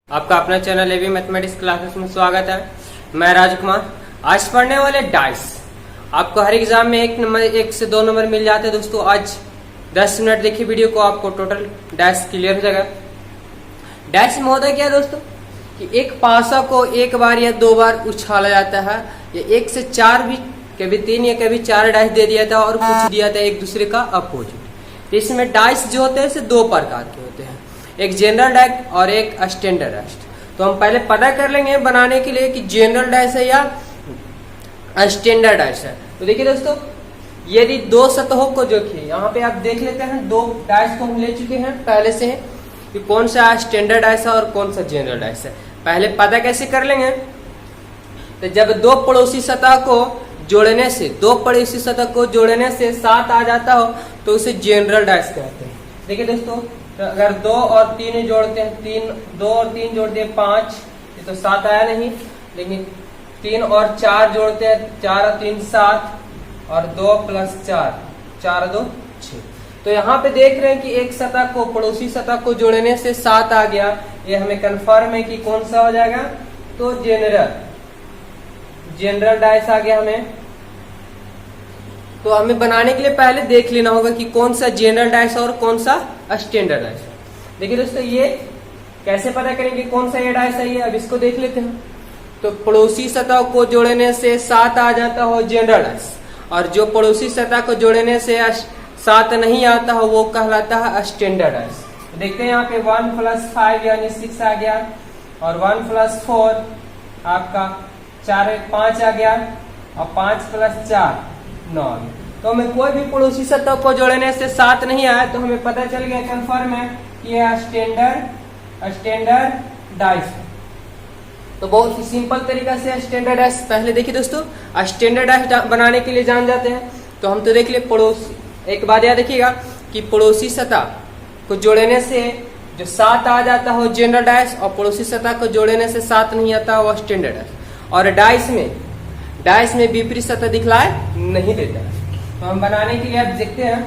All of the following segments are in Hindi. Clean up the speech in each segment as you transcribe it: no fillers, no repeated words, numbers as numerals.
आपका अपना चैनल एवी मैथमेटिक्स क्लासेस में स्वागत है। मैं राजकुमार। आज पढ़ने वाले डाइस आपको हर एग्जाम में एक से दो नंबर मिल जाते हैं दोस्तों। आज 10 मिनट देखिए वीडियो को, आपको टोटल डाइस क्लियर हो जाएगा। डाइस में होता क्या है दोस्तों कि एक पासा को एक बार या दो बार उछाला जाता है, या एक से चार भी, कभी 3 या कभी 4 डाइस दे दिया था और कुछ दिया था एक दूसरे का अपोजिट। तो इसमें डाइस जो होते हैं इसे दो प्रकार के होते हैं, एक जनरल डाइस और एक स्टैंडर्ड डाइस। तो हम पहले पता कर लेंगे बनाने के लिए कि जनरल डाइस है या स्टैंडर्ड डाइस है। तो देखिए दोस्तों, यदि दो सतहों को जो कि यहाँ पे आप देख लेते हैं, दो डाइस को हम ले चुके हैं पहले से कि कौन सा स्टैंडर्ड डाइस है और कौन सा जनरल डाइस है। पहले पता कैसे कर लेंगे, तो जब दो पड़ोसी सतह को जोड़ने से 7 आ जाता हो तो उसे जनरल डाइस कहते हैं। देखिए दोस्तों, तो अगर 2 और 3 जोड़ते हैं, 2 और 3 जोड़ते हैं 5, ये तो 7 आया नहीं। लेकिन 3 और 4 जोड़ते हैं, 4 और 3 7, और 2 प्लस 4, 4 और 2 6। तो यहाँ पे देख रहे हैं कि एक सतह को पड़ोसी सतह को जोड़ने से 7 आ गया। ये हमें कंफर्म है कि कौन सा हो जाएगा, तो जनरल डाइस आ गया हमें। तो हमें बनाने के लिए पहले देख लेना होगा कि कौन सा जनरल डाइस और कौन सा स्टैंडर्ड डाइस है। देखिए दोस्तों, ये कैसे पता करेंगे कौन सा ये डाइस है, ये अब इसको देख लेते हैं। तो पड़ोसी सतह को जोड़ने से 7 आ जाता हो जनरल डाइस, और जो पड़ोसी सतह को जोड़ने से 7 नहीं आता हो वो कहलाता है स्टैंडर्ड डाइस। तो देखते हैं यहाँ पे 1 + 5 यानी 6 आ गया, और 1 + 4 आपका 5 आ गया, और 5 + 4 9। तो हमें कोई भी पड़ोसी सतह को जोड़ने से 7 नहीं आया, तो हमें पता चल गया कंफर्म है कि यह स्टैंडर्ड डाइस है। तो बहुत ही सिंपल तरीका से स्टैंडर्ड डाइस पहले देखिए दोस्तों, स्टैंडर्ड डाइस बनाने के लिए जान जाते हैं। तो हम तो देख ले पड़ोसी, एक बात याद रखिएगा कि पड़ोसी सतह को जोड़ने से जो 7 आ जाता हो जनरल डाइस, और पड़ोसी सतह को जोड़ने से 7 नहीं आता वो स्टैंडर्ड डाइस। और डाइस में विपरीत सतह दिखलाए नहीं देता है। तो हम बनाने के लिए अब देखते हैं।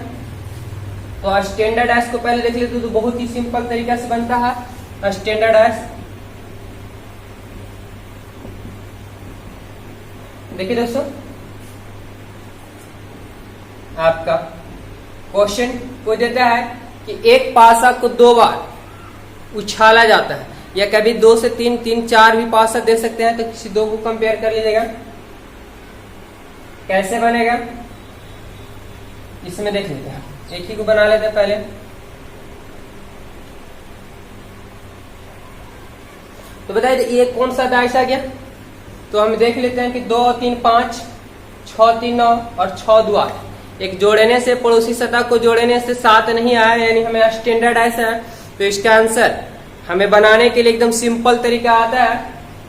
तो स्टैंडर्ड डाइस को पहले देख लेते, तो बहुत ही सिंपल तरीका से बनता है स्टैंडर्ड डाइस। देखिए दोस्तों, आपका क्वेश्चन को देता है कि एक पासा को 2 बार उछाला जाता है, या कभी 2 से 3 4 भी पासा दे सकते हैं। तो किसी दो को कंपेयर कर लीजिएगा, कैसे बनेगा इसमें देख लेते हैं। एक ही को बना लेते हैं पहले। तो बताइए ये कौन सा डाइस आ गया। तो हम देख लेते हैं कि 2 और 3 5, 6 3 9 और 6 2 8। एक जोड़ने से पड़ोसी सतह को जोड़ने से 7 नहीं आया, यानी हमें स्टैंडर्ड डाइस है। तो इसका आंसर हमें बनाने के लिए एकदम सिंपल तरीका आता है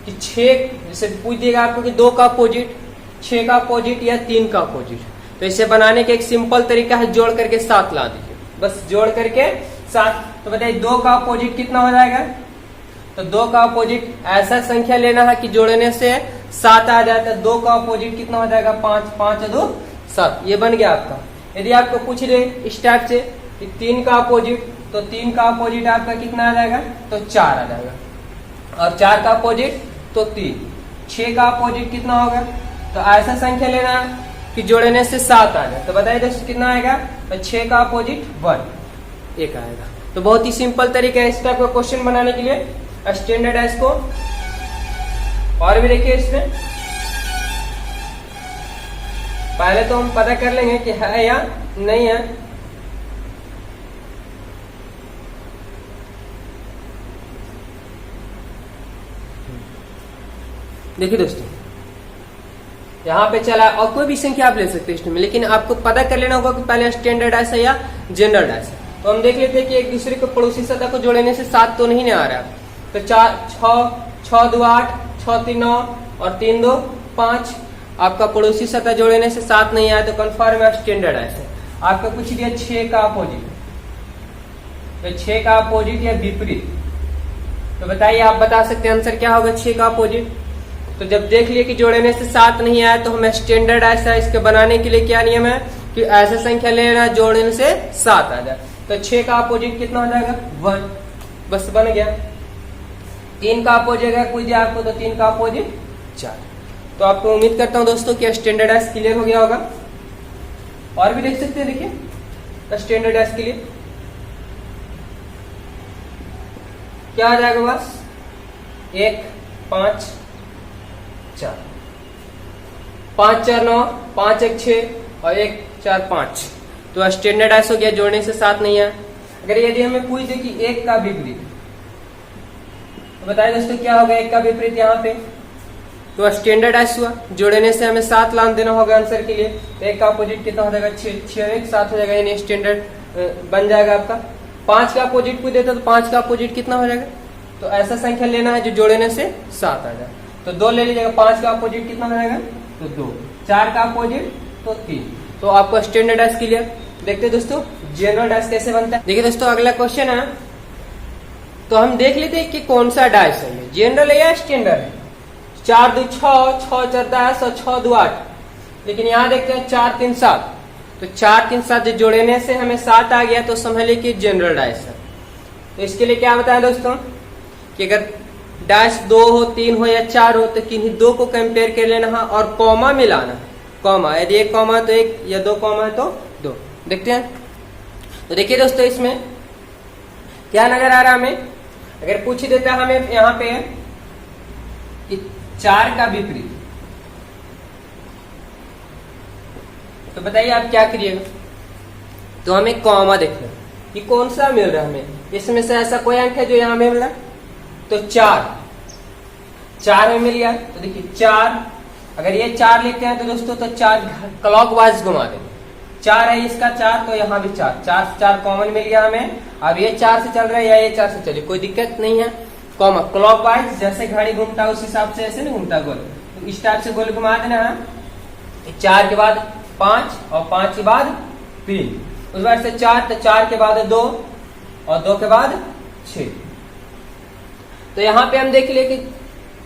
कि 6, जैसे पूछ दिएगा आपको कि 2 का अपोजिट, 6 का अपोजिट या 3 का अपोजिट। तो इसे बनाने के एक सिंपल तरीका है, जोड़ करके 7 ला दीजिए, बस जोड़ करके 7। तो बताइए 2 का अपोजिट कितना हो जाएगा। तो 2 का अपोजिट ऐसा संख्या लेना है कि जोड़ने से 7 आ जाता है। 2 का अपोजिट कितना हो जाएगा, 5, 5 2 7। ये बन गया आपका। यदि आपको पूछ रहे इस टाइप से कि 3 का अपोजिट, तो 3 का अपोजिट आपका कितना आ जाएगा, तो 4 आ जाएगा, और 4 का अपोजिट तो 3। 6 का अपोजिट कितना होगा, तो ऐसा संख्या लेना है कि जोड़ने से 7 आ जाए। तो बताइए दोस्तों कितना आएगा, तो 6 का अपोजिट 1 आएगा। तो बहुत ही सिंपल तरीका है इस टाइप का क्वेश्चन बनाने के लिए स्टैंडर्ड डाइस को। और भी देखिए इसमें पहले तो हम पता कर लेंगे कि है या नहीं है। देखिए दोस्तों, यहाँ पे चला, और कोई भी संख्या आप ले सकते हैं इसमें, लेकिन आपको पता कर लेना होगा कि पहले स्टैंडर्ड डाइस है या जनरल डाइस है। तो हम देख लेते हैं कि एक दूसरे को पड़ोसी सतह को जोड़ने से 7 तो नहीं आ रहा। तो 6 2 8, 6 3 9 और 3 2 5। आपका पड़ोसी सतह जोड़ने से 7 नहीं आया, तो कंफर्म है स्टैंडर्ड डाइस है। आपका कुछ दिया 6 का अपोजिट, तो 6 का अपोजिट या विपरीत। तो बताइए, आप बता सकते हैं आंसर क्या होगा 6 का अपोजिट। तो जब देख लिए कि जोड़ने से 7 नहीं आया, तो हमें स्टैंडर्ड डाइस है। इसके बनाने के लिए क्या नियम है कि ऐसा संख्या लेना जोड़ने से 7 आ जाए। तो 6 का अपोजिट कितना हो जाएगा, 1, बस बन गया। 3 का अपोजिट अगर पूछ दिया आपको तो 3 का अपोजिट 4। तो आपको उम्मीद करता हूं दोस्तों कि स्टैंडर्डाइज क्लियर हो गया होगा। और भी देख सकते हैं, देखिए स्टैंडर्डाइज के लिए क्या आ जाएगा बस 1 5 4, 5 4 9, 5 1 6 और 1 4 5। तो स्टैंडर्डाइज हो गया, जोड़ने से 7 नहीं है। अगर यदि हमें पूछ दे कि 1 का विपरीत, तो बताइए दोस्तों क्या होगा 1 का विपरीत यहाँ पे। तो स्टैंडर्डाइज हुआ, जोड़ने से हमें 7 लान देना होगा आंसर के लिए। तो 1 का अपोजिट कितना हो जाएगा 6, 6 1 7 हो जाएगा, यानी स्टैंडर्ड बन जाएगा आपका। 5 का अपोजिट पूछ देता तो 5 का अपोजिट कितना हो जाएगा। तो ऐसा संख्या लेना है जो जोड़ने से 7 आ जाए। तो 2 ले लीजिएगा, 5 का अपोजिट कितना हो जाएगा तो 2, 4 का अपोजिट तो 3। तो आपको स्टैंडर्डाइज क्लियर। देखते हैं दोस्तों जनरल डाइस कैसे बनता है। देखिए दोस्तों अगला क्वेश्चन है, तो हम देख लेते हैं कि कौन सा डाइस है, जनरल है या स्टैंडर्ड है। 4 2 6, 6 4 10 और 6 2 8। लेकिन यहाँ देखते हैं 4 3 7। तो 4 3 7 जोड़ने से हमें 7 आ गया, तो समझ लीजिए कि जनरल डाइस है। तो इसके लिए क्या बताया दोस्तों कि अगर डाइस 2 हो 3 हो या 4 हो तो किन्हीं 2 को कंपेयर कर लेना है और कॉमा मिलाना है। कॉमा, यदि 1 कॉमा है तो 1 या 2 कॉमा है तो 2। देखते हैं, तो देखिए दोस्तों इसमें क्या नजर आ रहा है हमें। अगर पूछ देता हमें यहाँ पे कि 4 का विपरीत, तो बताइए आप क्या करिएगा। तो हमें कॉमा देखना कि कौन सा मिल रहा है हमें, इसमें से ऐसा कोई अंक है जो यहाँ मिल रहा है। तो 4 में मिल गया। तो देखिए 4, अगर ये 4 लिखते हैं तो दोस्तों तो 4 क्लॉकवाइज घुमा देंगे। 4 है इसका 4, तो यहाँ भी 4 कॉमन मिल गया हमें। अब ये 4 से चल रहा है या ये 4 से चले, कोई दिक्कत नहीं है। कॉमन क्लॉकवाइज, जैसे घड़ी घूमता है उस हिसाब से ऐसे नहीं घूमता गोल, तो इस टाइप से गोल घुमा देना है। 4 के बाद 5 और 5 के बाद 3, उस बार से 4, तो 4 के बाद 2 और 2 के बाद 6। तो यहाँ पे हम देख लिए कि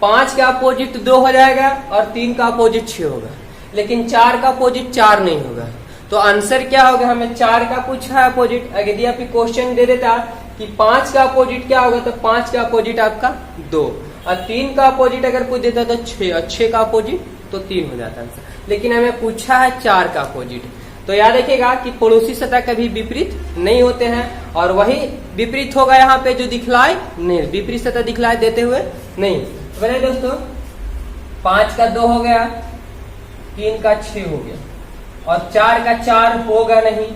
5 का अपोजिट 2 हो जाएगा और 3 का अपोजिट 6 होगा, लेकिन 4 का अपोजिट 4 नहीं होगा। तो आंसर क्या होगा, हमें 4 का पूछा है अपोजिट। अगर यदि आप क्वेश्चन दे देता कि 5 का अपोजिट क्या होगा, तो 5 का अपोजिट आपका 2 और 3 का अपोजिट अगर पूछ देता तो 6 और 6 का अपोजिट तो 3 हो जाता आंसर। लेकिन हमें पूछा है 4 का अपोजिट। तो याद रखिएगा कि पड़ोसी सतह कभी विपरीत नहीं होते हैं, और वही विपरीत होगा यहाँ पे जो दिखलाए नहीं, विपरीत सतह दिखलाए देते हुए नहीं। तो बताइए दोस्तों 5 का 2 हो गया, 3 का 6 हो गया और 4 का 4 होगा नहीं।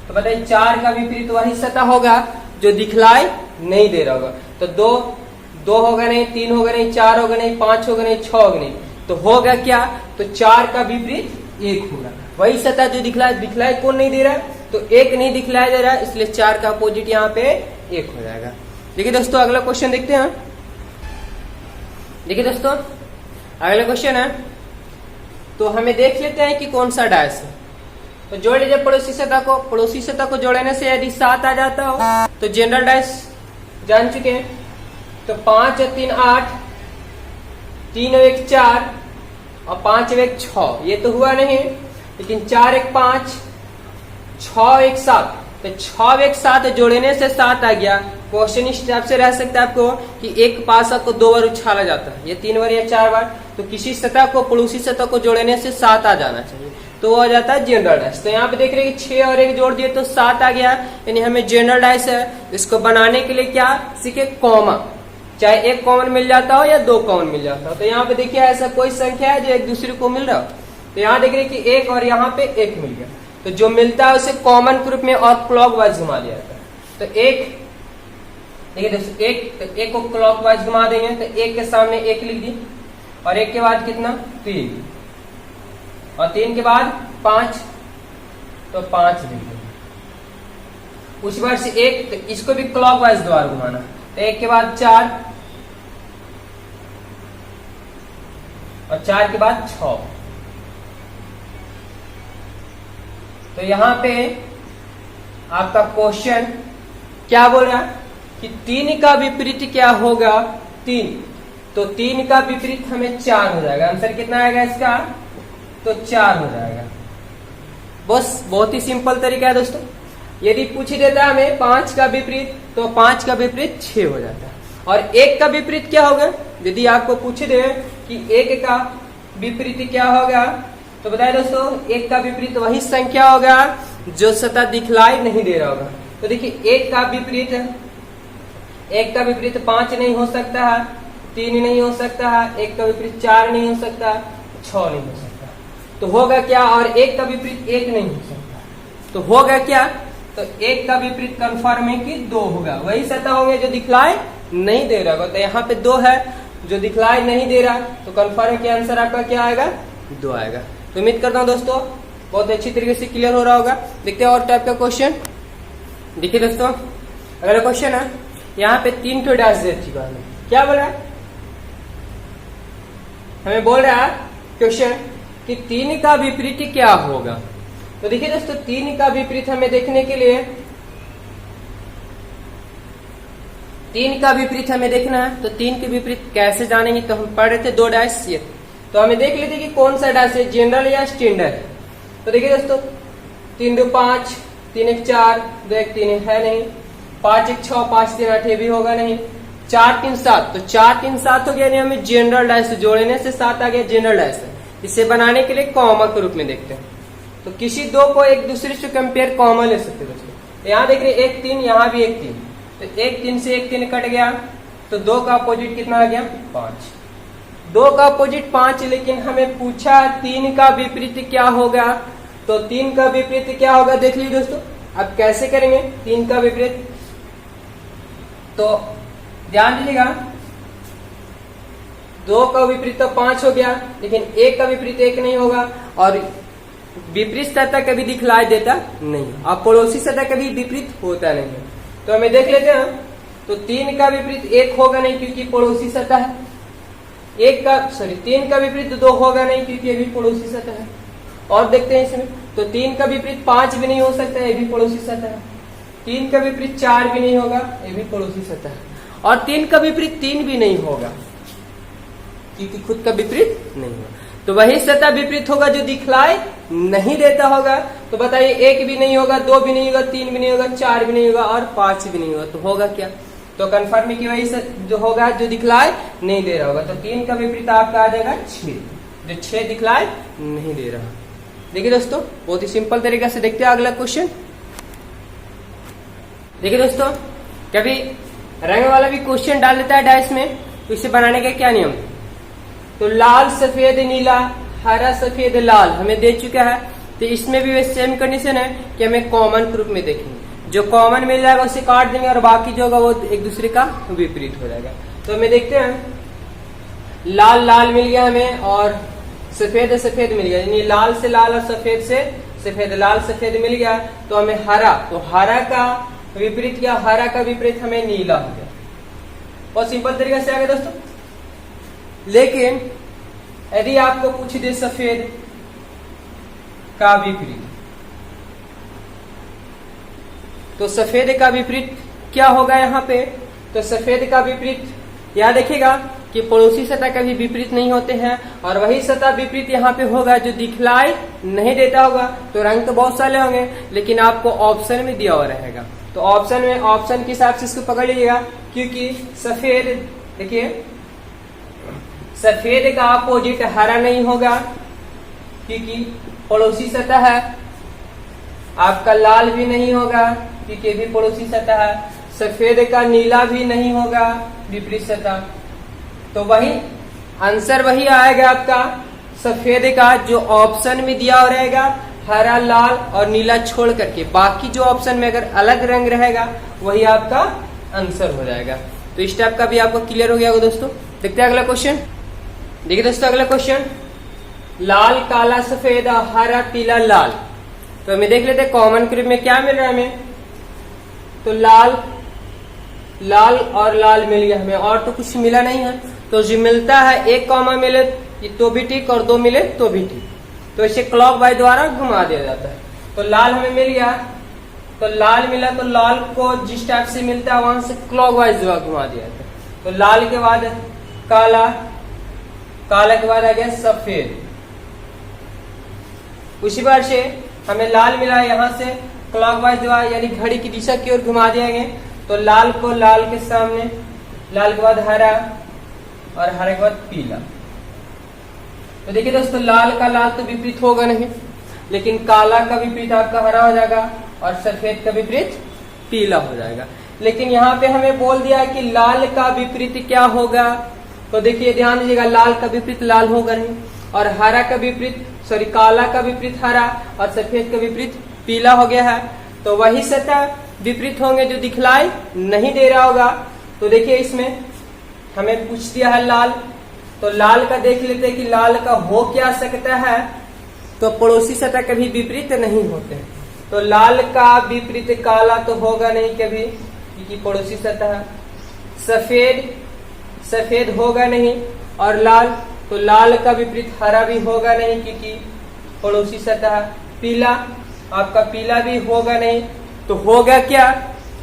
तो बताइए 4 का विपरीत वही सतह होगा जो दिखलाई नहीं दे रहा होगा। तो 2 होगा नहीं, 3 होगा नहीं, 4 होगा नहीं, 5 होगा नहीं, 6 होगा नहीं, तो होगा क्या, तो 4 का विपरीत 1 होगा। वही सतह जो दिखलाई कौन नहीं दे रहा है, तो 1 नहीं दिखलाई दे रहा है, इसलिए 4 का अपोजिट यहाँ पे 1 हो जाएगा। देखिए दोस्तों अगला क्वेश्चन देखते हैं। देखिए दोस्तों अगला क्वेश्चन है, तो हमें देख लेते हैं कि कौन सा डाइस है। तो जोड़ लीजिए पड़ोसी सतह को। पड़ोसी सतह को जोड़ने से यदि 7 आ जाता हो तो जनरल डाइस जान चुके हैं। तो 5 और 3 8, 3 और 1 4 और 5 और 1 6, ये तो हुआ नहीं। लेकिन 4 1 5, 6 1 7, तो 6 1 7 जोड़ने से 7 आ गया। क्वेश्चन इस टाइप से रह सकता है आपको कि एक पासा को 2 बार उछाला जाता है, ये 3 बार या 4 बार। तो किसी सतह को पड़ोसी सतह को जोड़ने से 7 आ जाना चाहिए, तो वो आ जाता है जनरल डाइस। तो यहाँ पे देख रहे हैं कि 6 और 1 जोड़ दिए तो 7 आ गया, यानी हमें जनरल डाइस है। इसको बनाने के लिए क्या सीखे, कॉमा, चाहे 1 कॉमन मिल जाता हो या 2 कॉमन मिल जाता हो। तो यहाँ पे देखिए ऐसा कोई संख्या है जो एक दूसरे को मिल रहा हो। तो यहाँ देख रहे हैं कि 1 और यहाँ पे 1 मिल गया, तो जो मिलता है उसे कॉमन ग्रुप में और क्लॉकवाइज घुमा दिया जाता है। तो 1 देखिए दोस्तों 1 को क्लॉकवाइज घुमा देंगे, तो 1 के सामने 1 लिख दी और 1 के बाद कितना 3 और 3 के बाद 5, तो 5 लिख दी। उस बार से 1, तो इसको भी क्लॉकवाइज द्वारा घुमाना। तो 1 के बाद 4 और 4 के बाद 6। तो यहां पे आपका क्वेश्चन क्या बोल रहा है कि 3 का विपरीत क्या होगा, 3। तो 3 का विपरीत हमें 4 हो जाएगा। आंसर कितना आएगा इसका, तो 4 हो जाएगा। बस बहुत ही सिंपल तरीका है दोस्तों। यदि पूछ देता है हमें 5 का विपरीत, तो 5 का विपरीत 6 हो जाता है। और एक का विपरीत क्या होगा? यदि आपको पूछ दे कि एक का विपरीत क्या होगा, तो बताइए दोस्तों, एक का विपरीत वही संख्या होगा जो सतह दिखलाई नहीं दे रहा होगा। तो देखिए, एक का विपरीत 5 नहीं हो सकता है, 3 नहीं हो सकता है, एक का विपरीत 4 नहीं हो सकता, 6 नहीं हो सकता। तो होगा क्या? और एक का विपरीत 1 नहीं हो सकता, तो होगा क्या? तो एक का विपरीत कन्फर्म है कि 2 होगा। वही सतह होंगे जो दिखलाई नहीं दे रहा होगा। तो यहाँ पे 2 है जो दिखलाई नहीं दे रहा, तो कन्फर्म है कि आंसर आपका क्या आएगा? 2 आएगा। तो उम्मीद करता हूँ दोस्तों बहुत अच्छी तरीके से क्लियर हो रहा होगा। देखते हैं और टाइप का क्वेश्चन। देखिए दोस्तों, अगला क्वेश्चन है, यहाँ पे 3 ठो डैश दे चुका है। क्या बोल रहा है? हमें बोल रहा है क्वेश्चन कि 3 का विपरीत क्या होगा। तो देखिए दोस्तों, 3 का विपरीत हमें देखने के लिए 3 का विपरीत हमें देखना है। तो 3 के विपरीत कैसे जानेंगे? तो हम पढ़ रहे थे 2 डैश ये, तो हमें देख लेते कि कौन सा डैश है, जनरल या स्टैंडर्ड। तो देखिए दोस्तों, 3 2 5, 3 1 4, 2 1 3 है नहीं, 5 1 6, 5 3 8 भी होगा नहीं, 4 3 7, तो 4 3 7 हो गया नहीं, हमें जनरल डैश जोड़ने से 7 आ गया जनरल डैश। इसे बनाने के लिए कॉमा के रूप में देखते हैं। तो किसी 2 को एक दूसरे से कंपेयर कॉमा ले सकते हैं दोस्तों। तो यहाँ देख रहे 1 3, यहाँ भी 1 3, तो 1 3 से 1 3 कट गया, तो 2 का अपोजिट कितना आ गया? 5। 2 का अपोजिट 5, लेकिन हमें पूछा 3 का विपरीत क्या होगा। तो 3 का विपरीत क्या होगा देख लीजिए दोस्तों। अब कैसे करेंगे 3 का विपरीत? तो ध्यान दीजिएगा, 2 का विपरीत तो 5 हो गया, लेकिन 1 का विपरीत 1 नहीं होगा, और विपरीत सतह कभी दिखलाई देता नहीं, और पड़ोसी सतह कभी विपरीत होता नहीं है। तो हमें देख लेते हैं। तो 3 का विपरीत 1 होगा नहीं, क्योंकि पड़ोसी सतह है। 3 का विपरीत 2 होगा नहीं, क्योंकि ये भी पड़ोसी सतह है। और देखते हैं इसमें, तो 3 का विपरीत 5 भी नहीं हो सकता, ये भी पड़ोसी सतह है। 3 का विपरीत 4 भी नहीं होगा, ये भी पड़ोसी सतह है। और 3 का विपरीत 3 भी नहीं होगा, क्योंकि खुद का विपरीत नहीं होगा। तो वही सतह विपरीत होगा जो दिखलाई नहीं देता होगा। तो बताइए, 1 भी नहीं होगा, 2 भी नहीं होगा, 3 भी नहीं होगा, 4 भी नहीं होगा, और 5 भी नहीं होगा। तो होगा क्या? तो कन्फर्म है कि वही जो होगा जो दिखलाई नहीं दे रहा होगा। तो 3 का विपरीत आपका आ जाएगा 6, जो 6 दिखलाई नहीं दे रहा। देखिए दोस्तों, बहुत ही सिंपल तरीके से देखते हैं अगला क्वेश्चन। देखिए दोस्तों, कभी रंग वाला भी क्वेश्चन डाल देता है डैश में, तो इसे बनाने का क्या नियम? तो लाल सफेद नीला, हरा सफेद लाल हमें दे चुका है। तो इसमें भी सेम कंडीशन है कि हमें कॉमन ग्रुप में देखेंगे, जो कॉमन मिल जाएगा उसे काट देंगे, और बाकी जो होगा वो एक दूसरे का विपरीत हो जाएगा। तो हमें देखते हैं, लाल लाल मिल गया हमें, और सफेद सफेद मिल गया, यानी लाल से लाल और सफेद से सफेद, लाल सफेद मिल गया। तो हमें हरा, तो हरा का विपरीत क्या? हरा का विपरीत हमें नीला हो गया। बहुत सिंपल तरीके से आ गया दोस्तों। लेकिन यदि आपको पूछ दे सफेद का विपरीत, तो सफेद का विपरीत क्या होगा यहाँ पे? तो सफेद का विपरीत, याद रखिएगा कि पड़ोसी सतह कभी विपरीत नहीं होते हैं, और वही सतह विपरीत यहाँ पे होगा जो दिखलाई नहीं देता होगा। तो रंग तो बहुत सारे होंगे, लेकिन आपको ऑप्शन में दिया हुआ रहेगा। तो ऑप्शन में, ऑप्शन के हिसाब से इसको पकड़ लीजिएगा, क्योंकि सफेद, देखिए सफेद का अपोजिट हरा नहीं होगा, क्योंकि पड़ोसी सतह है। आपका लाल भी नहीं होगा, क्योंकि भी पड़ोसी सतह है। सफेद का नीला भी नहीं होगा, विपरीत सतह। तो वही आंसर वही आएगा आपका सफेद का, जो ऑप्शन में दिया हुआ रहेगा, हरा लाल और नीला छोड़ करके बाकी जो ऑप्शन में अगर अलग रंग रहेगा वही आपका आंसर हो जाएगा। तो इस टाइप का भी आपको क्लियर हो गया होगा दोस्तों। देखते हैं अगला क्वेश्चन। देखिए दोस्तों, अगला क्वेश्चन, लाल काला सफेद हरा पीला लाल। तो हमें देख लेते हैं कॉमन ग्रुप में क्या मिल रहा है हमें। तो लाल लाल और लाल मिल गया हमें, और तो कुछ मिला नहीं है। तो जो मिलता है, एक कॉमा मिले तो भी ठीक, और 2 मिले तो भी ठीक। तो इसे क्लॉकवाइज द्वारा घुमा दिया जाता है। तो लाल हमें मिल गया, तो लाल मिला, तो लाल को जिस टाइप से मिलता है वहां से क्लॉकवाइज द्वारा घुमा दिया जाता है। तो लाल के बाद काला, काला के बाद आ गया सफेद। उसी बार से हमें लाल मिला, यहाँ से क्लॉकवाइज द्वारा यानी घड़ी की दिशा की ओर घुमा दिया गया। तो लाल को लाल के सामने, लाल के बाद हरा और हरे के बाद पीला। तो देखिए दोस्तों, लाल का लाल तो विपरीत होगा नहीं, लेकिन काला का विपरीत आपका हरा हो जाएगा और सफेद का विपरीत पीला हो जाएगा। लेकिन यहाँ पे हमें बोल दिया कि लाल का विपरीत क्या होगा, तो देखिए ध्यान दीजिएगा, लाल का विपरीत लाल होगा नहीं, और हरा का विपरीत काला का विपरीत हरा और सफेद का विपरीत पीला हो गया है। तो वही सतह विपरीत होंगे जो दिखलाई नहीं दे रहा होगा। तो देखिए इसमें हमें पूछ दिया है लाल, तो लाल का देख लेते हैं कि लाल का हो क्या सकता है। तो पड़ोसी सतह कभी विपरीत नहीं होते हैं, तो लाल का विपरीत काला तो होगा नहीं कभी, क्योंकि पड़ोसी सतह। सफेद होगा नहीं, और लाल, तो लाल का विपरीत हरा भी होगा नहीं क्योंकि पड़ोसी सतह। पीला, आपका पीला भी होगा नहीं, तो होगा क्या,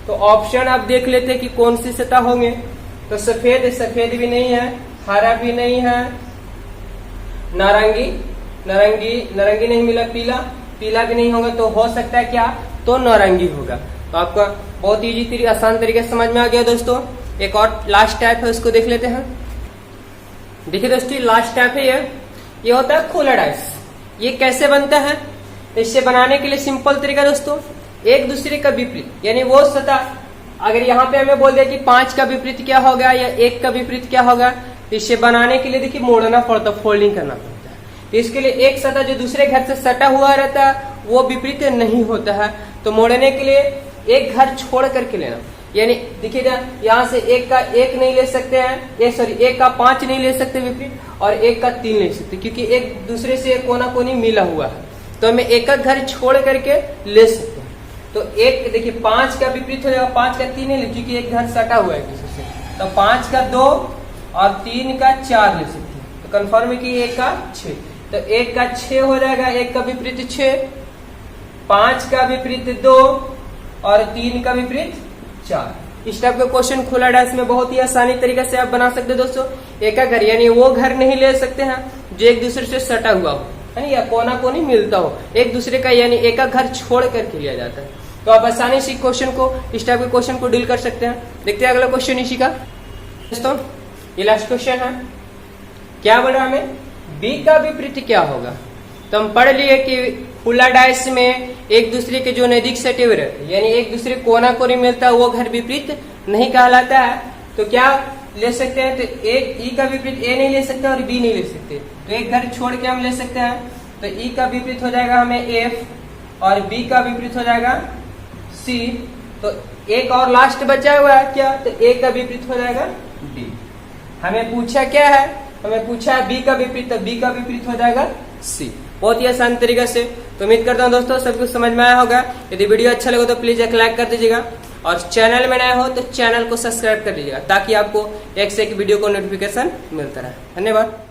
तो ऑप्शन आप देख लेते हैं कि कौन सी सतह होंगे। तो सफेद भी नहीं है, हरा भी नहीं है, नारंगी नहीं मिला, पीला भी नहीं होगा, तो हो सकता है क्या, तो नारंगी होगा। तो आपका बहुत इजी आसान तरीके से समझ में आ गया दोस्तों। एक और लास्ट टाइप है, उसको देख लेते हैं। देखिए दोस्तों, लास्ट टाइप है ये होता है खुला डाइस। ये कैसे बनता है, तो इससे बनाने के लिए सिंपल तरीका दोस्तों, एक दूसरे का विपरीत, यानी वो सतह, अगर यहाँ पे हमें बोल दिया कि 5 का विपरीत क्या होगा या 1 का विपरीत क्या होगा, तो इससे बनाने के लिए देखिए मोड़ना पड़ता, फोल्डिंग करना पड़ता है। तो इसके लिए एक सतह जो दूसरे घर से सटा हुआ रहता है वो विपरीत नहीं होता है। तो मोड़ने के लिए एक घर छोड़ करके लेना, यानी देखिए यहाँ से 1 का 1 नहीं ले सकते हैं, 1 का 5 नहीं ले सकते विपरीत, और 1 का 3 ले सकते, क्योंकि एक दूसरे से कोना कोनी मिला हुआ है। तो हमें एक का घर छोड़ करके ले सकते हैं। तो एक देखिए 5 का विपरीत हो जाएगा, 5 का 3 नहीं ले, क्योंकि एक घर सटा हुआ है किसी से। तो 5 का 2 और 3 का 4 ले सकते हैं। तो कंफर्म है कि 1 का 6, तो 1 का 6 हो जाएगा, 1 का विपरीत 6, 5 का विपरीत 2 और 3 का विपरीत 4। इस टाइप का क्वेश्चन खुला डाइस में बहुत ही आसानी तरीके से आप बना सकते हैं दोस्तों। एक का घर, यानी वो घर नहीं ले सकते हैं जो एक दूसरे से सटा हुआ हो, है या कोना कोनी मिलता हो, एक दूसरे का, यानी एक का घर छोड़ करके लिया जाता है। तो आप आसानी से क्वेश्चन को, इस टाइप के क्वेश्चन को डील कर सकते हैं। देखते हैं अगला क्वेश्चन इसी का दोस्तों। ये लास्ट क्वेश्चन है, क्या बोला हमें, बी का विपरीत क्या होगा। तो हम पढ़ लिए कि खुला डाइस में एक दूसरे के जो नजदीक सटे हुए रहते, यानी एक दूसरे कोना कोनी मिलता है, वो घर विपरीत नहीं कहलाता है। तो क्या ले सकते हैं, तो एक ई का विपरीत ए नहीं ले सकते और बी नहीं ले सकते, तो एक घर छोड़ के हम ले सकते हैं। तो ई का विपरीत हो जाएगा हमें एफ और बी का विपरीत हो जाएगा सी। तो एक और लास्ट बचा हुआ है क्या, तो ए का विपरीत हो जाएगा डी। हमें पूछा क्या है, हमें पूछा है बी का विपरीत, तो बी का विपरीत हो जाएगा सी। बहुत ही आसान तरीके से। तो उम्मीद करता हूँ दोस्तों सब कुछ समझ में आया होगा। यदि वीडियो अच्छा लगे तो प्लीज एक लाइक कर दीजिएगा, और चैनल में नए हो तो चैनल को सब्सक्राइब कर लीजिएगा, ताकि आपको एक से एक वीडियो को नोटिफिकेशन मिलता रहे। धन्यवाद।